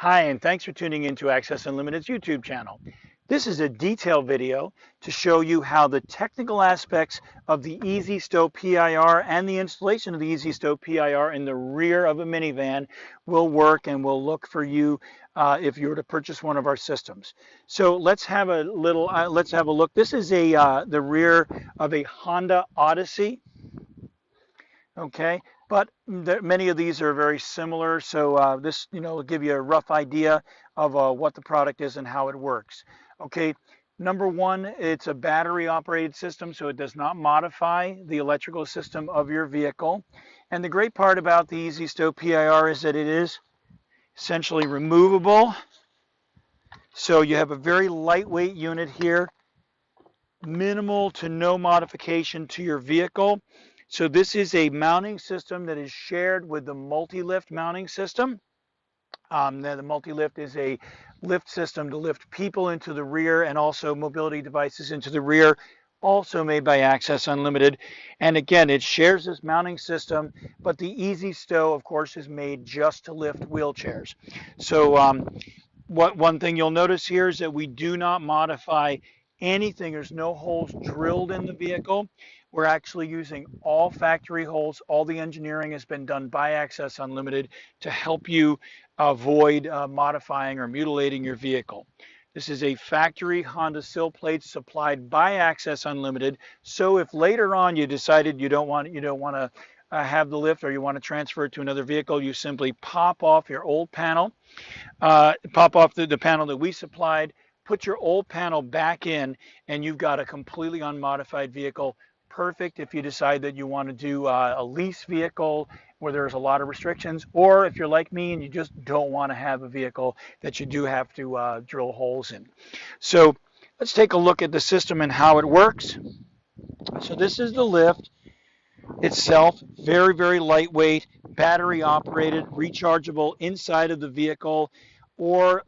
Hi, and thanks for tuning in to Access Unlimited's YouTube channel. This is a detailed video to show you how the technical aspects of the Easy Stow PIR and the installation of the Easy Stow PIR in the rear of a minivan will work and will look for you if you were to purchase one of our systems. So let's have a look. This is the rear of a Honda Odyssey. Okay, but many of these are very similar, so this will give you a rough idea of what the product is and how it works. Okay, number one, it's a battery operated system, so it does not modify the electrical system of your vehicle. And the great part about the Easy Stow PIR is that it is essentially removable, so you have a very lightweight unit here, minimal to no modification to your vehicle. So this is a mounting system that is shared with the multi-lift mounting system. The multi-lift is a lift system to lift people into the rear and also mobility devices into the rear, also made by Access Unlimited. And again, it shares this mounting system, but the Easy Stow, of course, is made just to lift wheelchairs. So one thing you'll notice here is that we do not modify anything. There's no holes drilled in the vehicle. We're actually using all factory holes. All the engineering has been done by Access Unlimited to help you avoid modifying or mutilating your vehicle. This is a factory Honda sill plate supplied by Access Unlimited. So if later on you decided you don't want to have the lift, or you want to transfer it to another vehicle, you simply pop off your old panel, pop off the panel that we supplied, put your old panel back in, and you've got a completely unmodified vehicle. Perfect if you decide that you want to do a lease vehicle where there's a lot of restrictions, or if you're like me and you just don't want to have a vehicle that you do have to drill holes in. So let's take a look at the system and how it works. So this is the lift itself, very, very lightweight, battery operated, rechargeable inside of the vehicle, or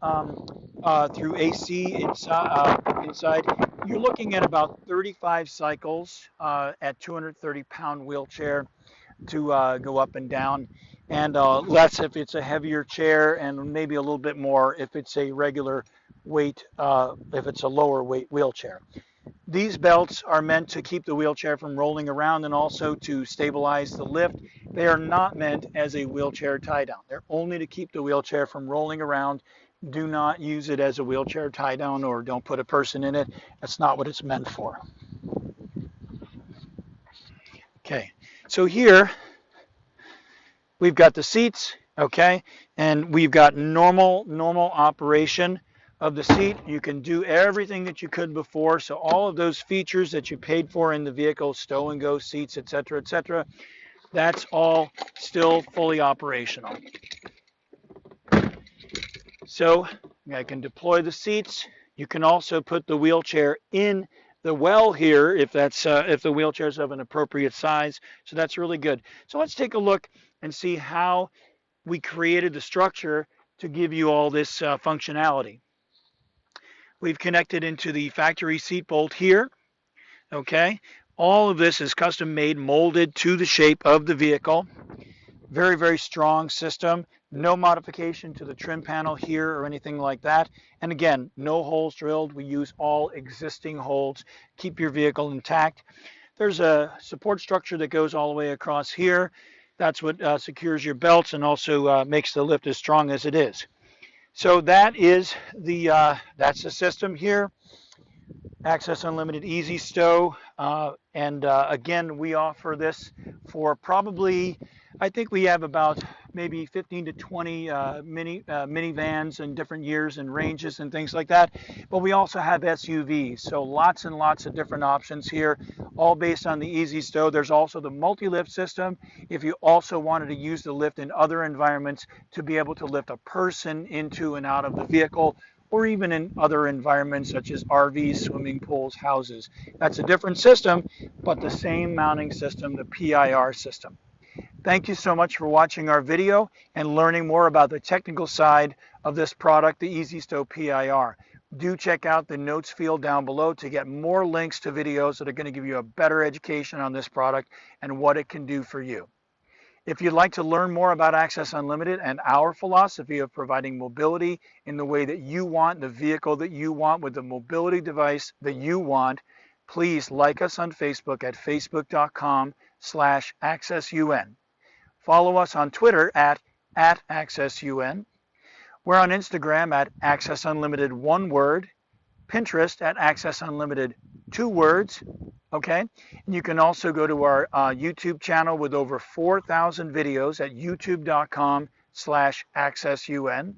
through AC inside. You're looking at about 35 cycles at 230-pound wheelchair to go up and down, and less if it's a heavier chair, and maybe a little bit more if it's a regular weight, if it's a lower weight wheelchair. These belts are meant to keep the wheelchair from rolling around and also to stabilize the lift. They are not meant as a wheelchair tie down. They're only to keep the wheelchair from rolling around. Do not use it as a wheelchair tie down, or don't put a person in it. That's not what it's meant for. Okay, so here we've got the seats, okay, and we've got normal operation of the seat. You can do everything that you could before, so all of those features that you paid for in the vehicle, stow and go seats, etc., that's all still fully operational. So I can deploy the seats. You can also put the wheelchair in the well here if the wheelchair is of an appropriate size. So that's really good. So let's take a look and see how we created the structure to give you all this functionality. We've connected into the factory seat bolt here. Okay, all of this is custom made, molded to the shape of the vehicle. Very, very strong system. No modification to the trim panel here or anything like that. And again, no holes drilled. We use all existing holes. Keep your vehicle intact. There's a support structure that goes all the way across here. That's what secures your belts and also makes the lift as strong as it is. So that is that's the system here. Access Unlimited Easy Stow, and again, we offer this for probably, I think we have about maybe 15 to 20 minivans in different years and ranges and things like that. But we also have SUVs, so lots and lots of different options here, all based on the Easy Stow. There's also the multi-lift system if you also wanted to use the lift in other environments to be able to lift a person into and out of the vehicle, or even in other environments such as RVs, swimming pools, houses. That's a different system, but the same mounting system, the PIR system. Thank you so much for watching our video and learning more about the technical side of this product, the Easy Stow PIR. Do check out the notes field down below to get more links to videos that are going to give you a better education on this product and what it can do for you. If you'd like to learn more about Access Unlimited and our philosophy of providing mobility in the way that you want, the vehicle that you want, with the mobility device that you want, please like us on Facebook at facebook.com/accessun. Follow us on Twitter at @accessun. We're on Instagram at Access Unlimited, one word. Pinterest at Access Unlimited, 2 words. Okay, and you can also go to our YouTube channel with over 4,000 videos at youtube.com/accessun.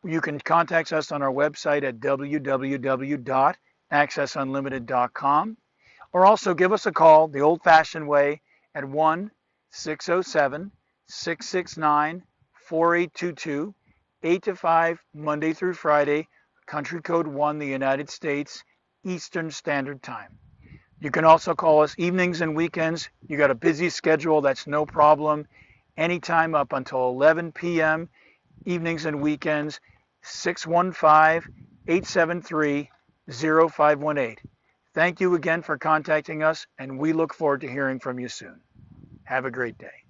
You can contact us on our website at www.accessunlimited.com, or also give us a call the old-fashioned way at 1-607-669-4822, 8 to 5, Monday through Friday, country code 1, the United States, Eastern Standard Time. You can also call us evenings and weekends. You got a busy schedule, that's no problem. Anytime up until 11 p.m., evenings and weekends, 615-873-0518. Thank you again for contacting us, and we look forward to hearing from you soon. Have a great day.